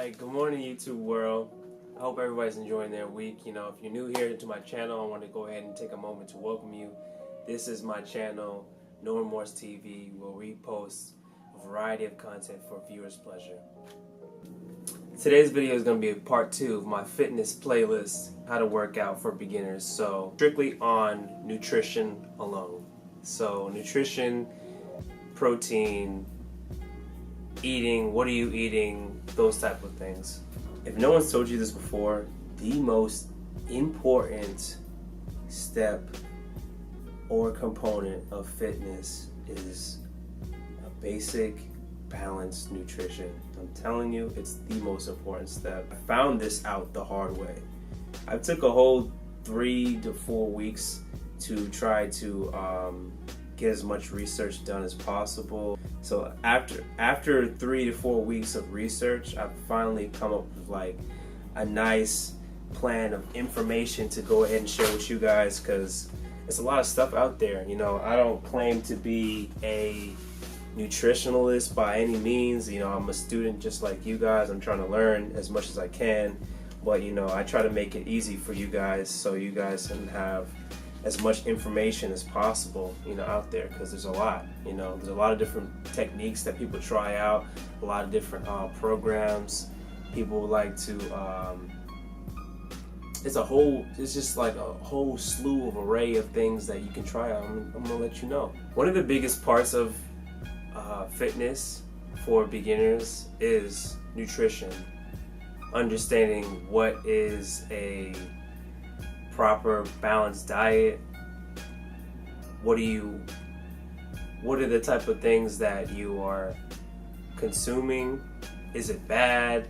Alright, good morning YouTube world. I hope everybody's enjoying their week. If you're new here to my channel, I want to go ahead and take a moment to welcome you. This is my channel, No Remorse TV, where we post a variety of content for viewers' pleasure. Today's video is going to be a part 2 of my fitness playlist, how to work out for beginners. So strictly on nutrition alone. So nutrition, protein, eating, what are you eating, those type of things. If no one's told you this before, the most important step or component of fitness is a basic balanced nutrition. I'm telling you, it's the most important step. I found this out the hard way. I took a whole 3 to 4 weeks to try to get as much research done as possible. So after 3 to 4 weeks of research, I've finally come up with like a nice plan of information to go ahead and share with you guys, because there's a lot of stuff out there. I don't claim to be a nutritionalist by any means. I'm a student just like you guys. I'm trying to learn as much as I can, but I try to make it easy for you guys so you guys can have as much information as possible, out there, because there's a lot. There's a lot of different techniques that people try out, a lot of different programs. People like to, it's just like a whole slew of array of things that you can try out. I'm gonna let you know. One of the biggest parts of fitness for beginners is nutrition. Understanding what is a proper balanced diet. What are the type of things that you are consuming? Is it bad?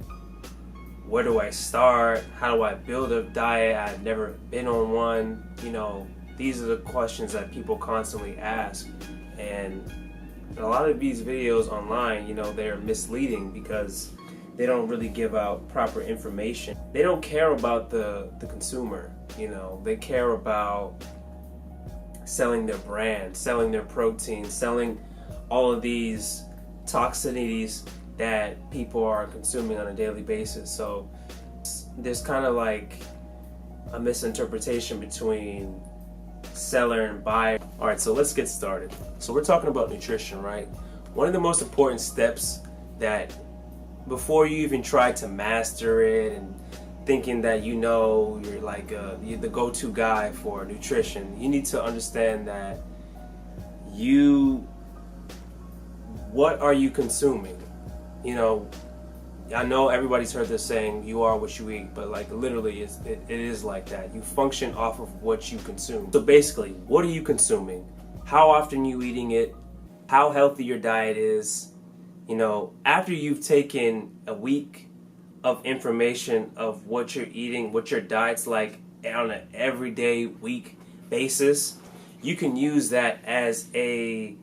Where do I start? How do I build a diet? I've never been on one. These are the questions that people constantly ask, and a lot of these videos online, they're misleading because they don't really give out proper information. They don't care about the consumer. They care about selling their brand, selling their protein, selling all of these toxicities that people are consuming on a daily basis. So there's kind of like a misinterpretation between seller and buyer. All right, so let's get started. So we're talking about nutrition, right? One of the most important steps that before you even try to master it and thinking that you're like you're the go-to guy for nutrition, you need to understand that what are you consuming? I know everybody's heard this saying, you are what you eat, but like literally it is like that. You function off of what you consume. So basically, what are you consuming? How often are you eating it? How healthy your diet is? After you've taken a week of information of what you're eating, what your diet's like on an everyday week basis, you can use that as a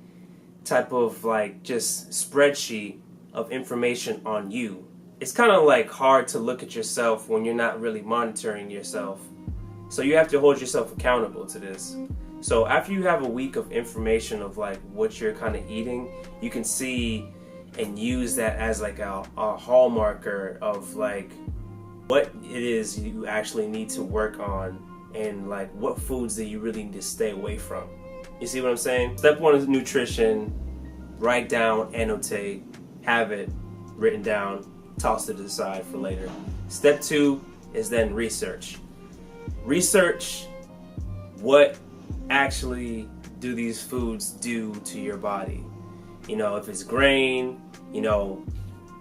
type of like just spreadsheet of information on you. It's kind of like hard to look at yourself when you're not really monitoring yourself. So you have to hold yourself accountable to this. So after you have a week of information of like what you're kind of eating, you can see and use that as like a hallmarker of like what it is you actually need to work on, and like what foods that you really need to stay away from. You see what I'm saying? Step 1 is nutrition. Write down, annotate, have it written down, toss it to the side for later. Step 2 is then research. Research what actually do these foods do to your body. If it's grain,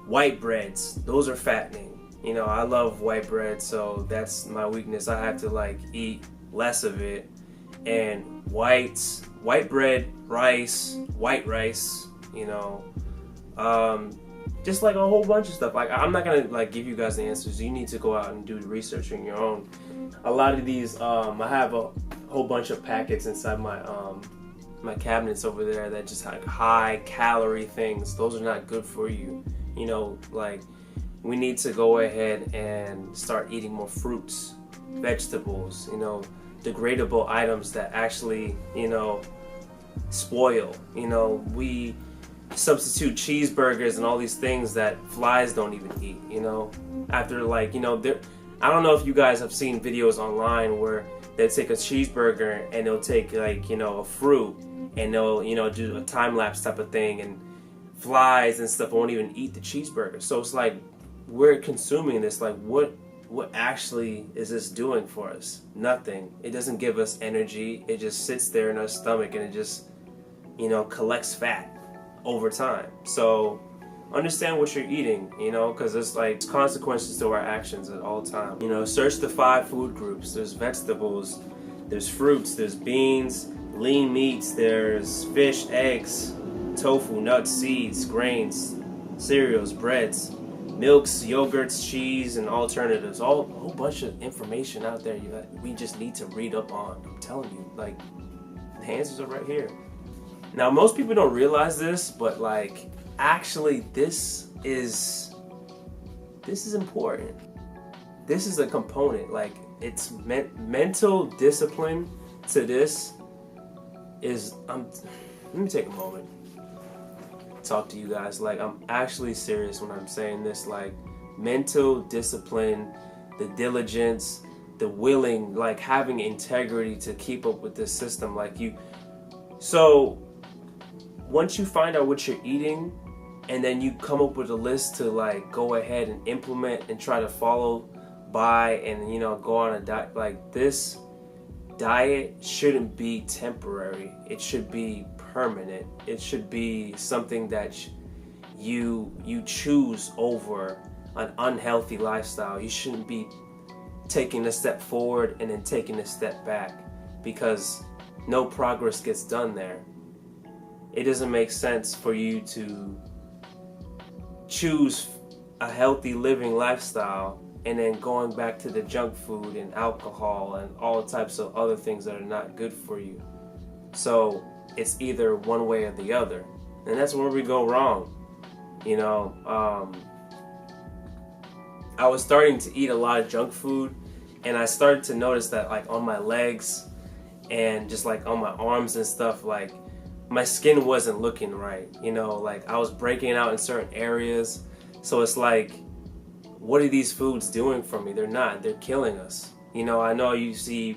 white breads, those are fattening. I love white bread, so that's my weakness. I have to like eat less of it. And white bread, rice, white rice, just like a whole bunch of stuff. Like I'm not gonna like give you guys the answers. You need to go out and do the research on your own. A lot of these, I have a whole bunch of packets inside my cabinets over there that just have high calorie things. Those are not good for you. Like we need to go ahead and start eating more fruits, vegetables, degradable items that actually, spoil. substitute cheeseburgers and all these things that flies don't even eat, you know? After, like, you know, I don't know if you guys have seen videos online where they take a cheeseburger and they'll take, like, you know, a fruit and they'll, you know, do a time-lapse type of thing, and flies and stuff won't even eat the cheeseburger. So it's like, we're consuming this, like, what actually is this doing for us? Nothing. It doesn't give us energy. It just sits there in our stomach and it just, you know, collects fat over time. So understand what you're eating, you know, because there's like consequences to our actions at all times. You know, search the 5 food groups. There's vegetables, there's fruits, there's beans, lean meats, there's fish, eggs, tofu, nuts, seeds, grains, cereals, breads, milks, yogurts, cheese, and alternatives. A whole bunch of information out there we just need to read up on. I'm telling you, like, the answers are right here. Now, most people don't realize this, but like, actually, this is important. This is a component. Like, it's mental discipline to this is. Let me take a moment. Talk to you guys. Like, I'm actually serious when I'm saying this. Like, mental discipline, the diligence, the willing, like having integrity to keep up with this system. Like, so once you find out what you're eating, and then you come up with a list to like go ahead and implement and try to follow by, and, you know, go on a diet. Like, this diet shouldn't be temporary. It should be permanent. It should be something that you choose over an unhealthy lifestyle. You shouldn't be taking a step forward and then taking a step back, because no progress gets done there. It doesn't make sense for you to choose a healthy living lifestyle and then going back to the junk food and alcohol and all types of other things that are not good for you. So it's either one way or the other, and that's where we go wrong. You know, I was starting to eat a lot of junk food, and I started to notice that, like, on my legs and just like on my arms and stuff, like, my skin wasn't looking right. You know, like, I was breaking out in certain areas. So it's like, what are these foods doing for me? They're not. They're killing us. You know, I know you see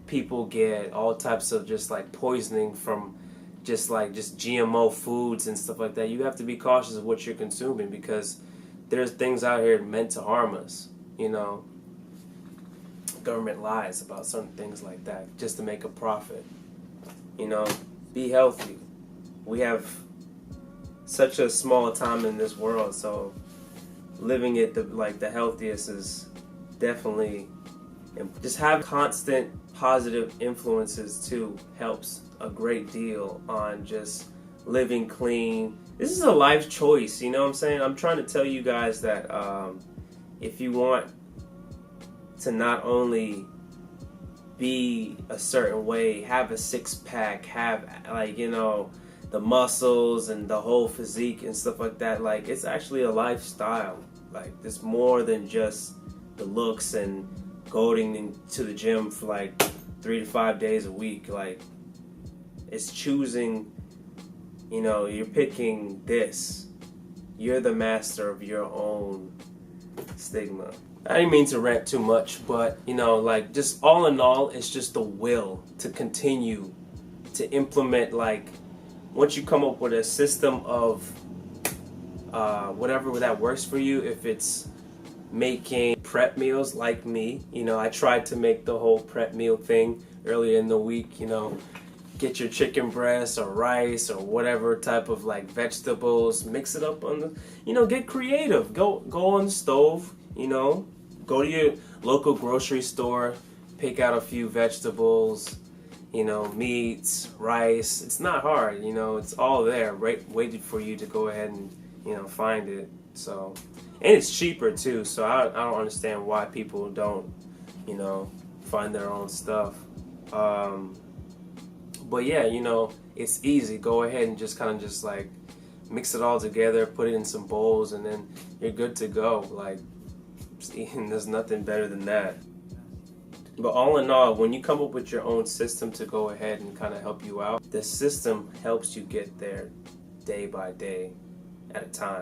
people get all types of just like poisoning from just GMO foods and stuff like that. You have to be cautious of what you're consuming, because there's things out here meant to harm us. You know, government lies about certain things like that just to make a profit. You know, be healthy. We have such a small time in this world, so living it the healthiest is definitely. Just have constant positive influences too helps a great deal on just living clean. This is a life choice, you know what I'm saying? I'm trying to tell you guys that if you want to not only be a certain way, have a six-pack, have, like, you know, the muscles and the whole physique and stuff like that, like, it's actually a lifestyle. Like, it's more than just the looks and going to the gym for like 3 to 5 days a week. Like, it's choosing, you know, you're picking this. You're the master of your own stigma. I didn't mean to rant too much, but, you know, like, just all in all, it's just the will to continue to implement. Like, once you come up with a system of whatever that works for you, if it's making prep meals like me, you know, I tried to make the whole prep meal thing earlier in the week. You know, get your chicken breast or rice or whatever type of like vegetables, mix it up on the, you know, get creative. Go on the stove, you know, go to your local grocery store, pick out a few vegetables, you know, meats, rice. It's not hard, you know, it's all there, right, waited for you to go ahead and, you know, find it. So, and it's cheaper too, so I don't understand why people don't, you know, find their own stuff. But yeah, you know, it's easy. Go ahead and just kind of just like mix it all together, put it in some bowls, and then you're good to go. Like, there's nothing better than that. But all in all, when you come up with your own system to go ahead and kind of help you out, the system helps you get there day by day at a time.